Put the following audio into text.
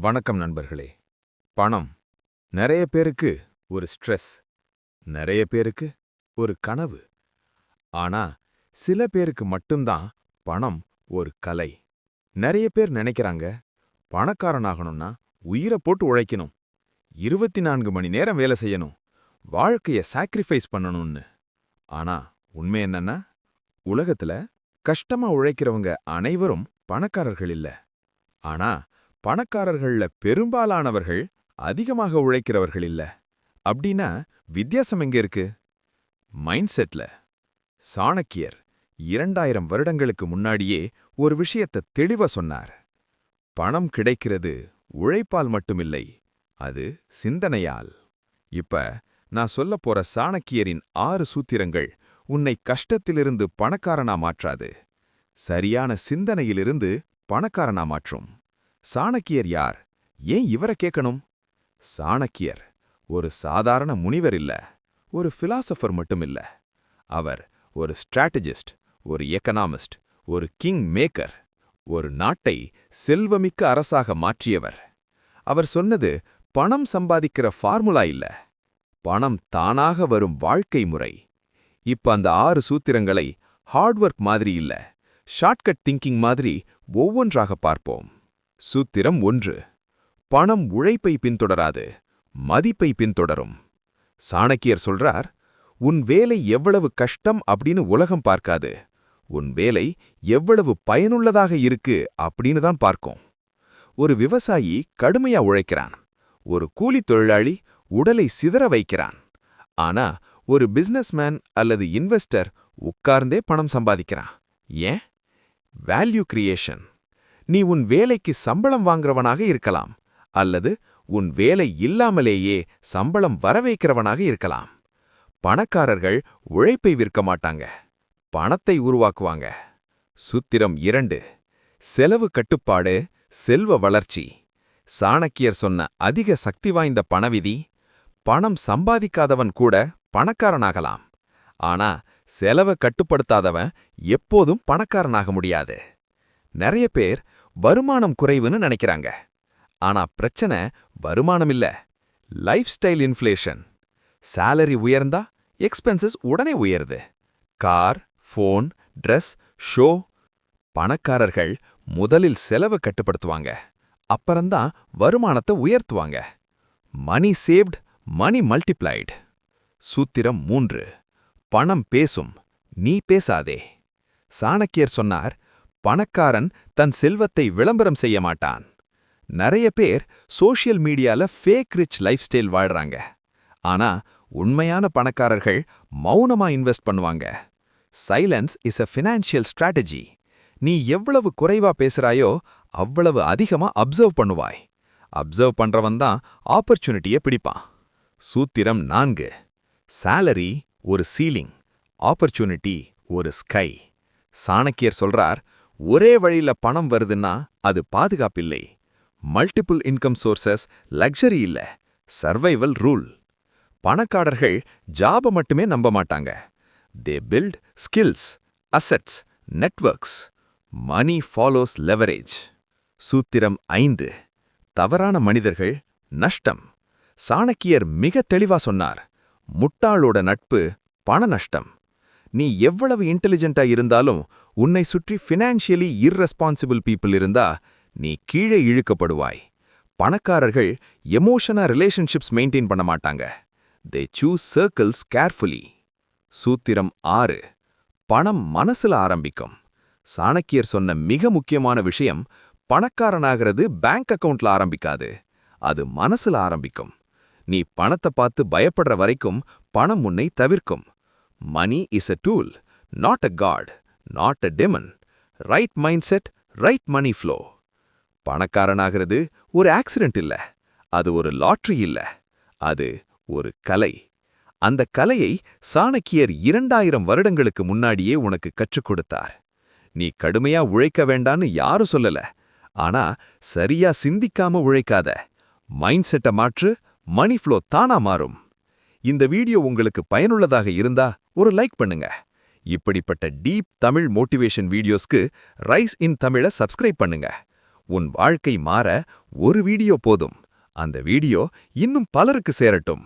வணக்கம் நண்பர்களே. பணம் நிறைய பேருக்கு ஒரு ஸ்ட்ரெஸ், நிறைய பேருக்கு ஒரு கனவு. ஆனா சில பேருக்கு மட்டும்தான் பணம் ஒரு கலை. நிறைய பேர் நினைக்கிறாங்க, பணக்காரனாகணும்னா உயிரை போட்டு உழைக்கணும், 24 மணி நேரம் வேலை செய்யணும், வாழ்க்கைய சாக்ரிஃபைஸ் பண்ணணும்னு. ஆனா உண்மை என்னன்னா, உலகத்துல கஷ்டமா உழைக்கிறவங்க அனைவரும் பணக்காரர்கள் இல்ல. ஆனா பணக்காரர்கள்ல பெரும்பாலானவர்கள் அதிகமாக உழைக்கிறவர்கள் இல்ல. அப்படின்னா வித்தியாசம் எங்க இருக்கு? மைண்ட் செட்ல. சாணக்கியர் 2000 வருடங்களுக்கு முன்னாடியே ஒரு விஷயத்தை தெளிவா சொன்னார். பணம் கிடைக்கிறது உழைப்பால் மட்டுமில்லை, அது சிந்தனையால். இப்ப நான் சொல்லப் போற சாணக்கியரின் 6 சூத்திரங்கள் உன்னை கஷ்டத்திலிருந்து பணக்காரனா மாற்றாது, சரியான சிந்தனையிலிருந்து பணக்காரனா மாற்றும். சாணக்கியர் யார்? ஏன் இவரை கேட்கணும்? சாணக்கியர் ஒரு சாதாரண முனிவர் இல்ல, ஒரு பிலாசபர் மட்டுமில்ல. அவர் ஒரு ஸ்ட்ராட்டஜிஸ்ட், ஒரு எக்கனாமிஸ்ட், ஒரு கிங் மேக்கர், ஒரு நாட்டை செல்வமிக்க அரசாக மாற்றியவர். அவர் சொன்னது பணம் சம்பாதிக்கிற ஃபார்முலா இல்ல, பணம் தானாக வரும் வாழ்க்கை முறை. இப்ப அந்த 6 சூத்திரங்களை ஹார்ட் ஒர்க் மாதிரி இல்ல, ஷார்ட்கட் திங்கிங் மாதிரி ஒவ்வொன்றாக பார்ப்போம். சூத்திரம் 1. பணம் உழைப்பை பின்தொடராது, மதிப்பை பின்தொடரும். சாணக்கியர் சொல்றார், உன் வேலை எவ்வளவு கஷ்டம் அப்படின்னு உலகம் பார்க்காது, உன் வேலை எவ்வளவு பயனுள்ளதாக இருக்கு அப்படின்னு தான் பார்க்கும். ஒரு விவசாயி கடுமையா உழைக்கிறான், ஒரு கூலித் தொழிலாளி உடலை சிதற வைக்கிறான். ஆனா ஒரு பிசினஸ்மேன் அல்லது இன்வெஸ்டர் உட்கார்ந்தே பணம் சம்பாதிக்கிறான். ஏன்? Value creation. நீ உன் வேலைக்கு சம்பளம் வாங்குறவனாக இருக்கலாம், அல்லது உன் வேலை இல்லாமலேயே சம்பளம் வரவைக்கிறவனாக இருக்கலாம். பணக்காரர்கள் உழைப்பை விற்க மாட்டாங்க, பணத்தை உருவாக்குவாங்க. சூத்திரம் 2. செலவு கட்டுப்பாடு, செல்வ வளர்ச்சி. சாணக்கியர் சொன்ன அதிக சக்தி வாய்ந்த பணவிதி, பணம் சம்பாதிக்காதவன் கூட பணக்காரனாகலாம். ஆனா செலவை கட்டுப்படுத்தாதவன் எப்போதும் பணக்காரனாக முடியாது. நிறைய பேர் வருமானம் குறைவுன்னு நினைக்கிறாங்க. ஆனா பிரச்சனை வருமானம் இல்ல, லைஃப் ஸ்டைல் இன்ஃப்ளேஷன். சேலரி உயர்ந்தா எக்ஸ்பென்சஸ் உடனே உயருது. Car, phone, dress, show. பணக்காரர்கள் முதலில் செலவை கட்டுப்படுத்துவாங்க, அப்புறம்தான் வருமானத்தை உயர்த்துவாங்க. மணி சேவ்ட், மணி மல்டிப்ளைடு. சூத்திரம் 3. பணம் பேசும், நீ பேசாதே. சாணக்கியர் சொன்னார், பணக்காரன் தன் செல்வத்தை விளம்பரம் செய்ய மாட்டான். நிறைய பேர் சோஷியல் மீடியால ஃபேக் ரிச் லைஃப் ஸ்டைல் வாழ்றாங்க. ஆனா உண்மையான பணக்காரர்கள் மௌனமா இன்வெஸ்ட் பண்ணுவாங்க. Silence is a financial strategy. நீ எவ்வளவு குறைவா பேசுறாயோ அவ்வளவு அதிகமா அப்சர்வ் பண்ணுவாய். அப்சர்வ் பண்றவன் தான் ஆப்பர்ச்சுனிட்டியை பிடிப்பான். சூத்திரம் 4. சேலரி ஒரு சீலிங், ஆப்பர்ச்சுனிட்டி ஒரு ஸ்கை. சாணக்கியர் சொல்றார், ஒரே வழியில பணம் வருதுன்னா அது பாதுகாப்பில்லை. மல்டிபிள் இன்கம் சோர்சஸ் லக்ஸரி இல்ல, சர்வைவல் ரூல். பணக்காரர்கள் ஜாப மட்டுமே நம்ப மாட்டாங்க. தே பில்ட் ஸ்கில்ஸ், அசெட்ஸ், நெட்வொர்க்ஸ். மணி ஃபாலோஸ் லெவரேஜ். சூத்திரம் 5. தவறான மனிதர்கள் நஷ்டம். சாணக்கியர் மிக தெளிவா சொன்னார், முட்டாளோட நட்பு பண நஷ்டம். நீ எவ்வளவு இன்டெலிஜென்ட்டா இருந்தாலும் உன்னை சுற்றி ஃபினான்ஷியலி இர்ரெஸ்பான்சிபிள் பீப்புள் இருந்தா நீ கீழே இழுக்கப்படுவாய். பணக்காரர்கள் எமோஷனா ரிலேஷன்ஷிப்ஸ் மெயின்டைன் பண்ண மாட்டாங்க. They choose circles carefully. சூத்திரம் 6. பணம் மனசுல ஆரம்பிக்கும். சாணக்கியர் சொன்ன மிக முக்கியமான விஷயம், பணக்காரனாகிறது பேங்க் அக்கவுண்ட்ல ஆரம்பிக்காது, அது மனசுல ஆரம்பிக்கும். நீ பணத்தை பார்த்து பயப்படுற வரைக்கும் பணம் உன்னை தவிர்க்கும். Money is a tool, not a god, not a demon. Right mindset, right money flow. பணக்காரனாகிறது ஒரு ஆக்சிடென்ட் இல்ல, அது ஒரு லாட்டரி இல்ல, அது ஒரு கலை. அந்த கலையை சாணக்கியர் 2000 வருடங்களுக்கு முன்னாடியே உனக்கு கற்றுக் கொடுத்தார். நீ கடுமையா உழைக்க வேண்டான்னு யாரும் சொல்லல, ஆனா சரியா சிந்திக்காம உழைக்காத. மைண்ட் செட்டை மாற்று, மணி ஃப்ளோ தானா மாறும். இந்த வீடியோ உங்களுக்கு பயனுள்ளதாக இருந்தா ஒரு லைக் பண்ணுங்க. இப்படிப்பட்ட டீப் தமிழ் மோட்டிவேஷன் வீடியோஸ்க்கு ரைஸ் இன் தமிழை சப்ஸ்கிரைப் பண்ணுங்க. உன் வாழ்க்கை மாற ஒரு வீடியோ போதும். அந்த வீடியோ இன்னும் பலருக்கு சேரட்டும்.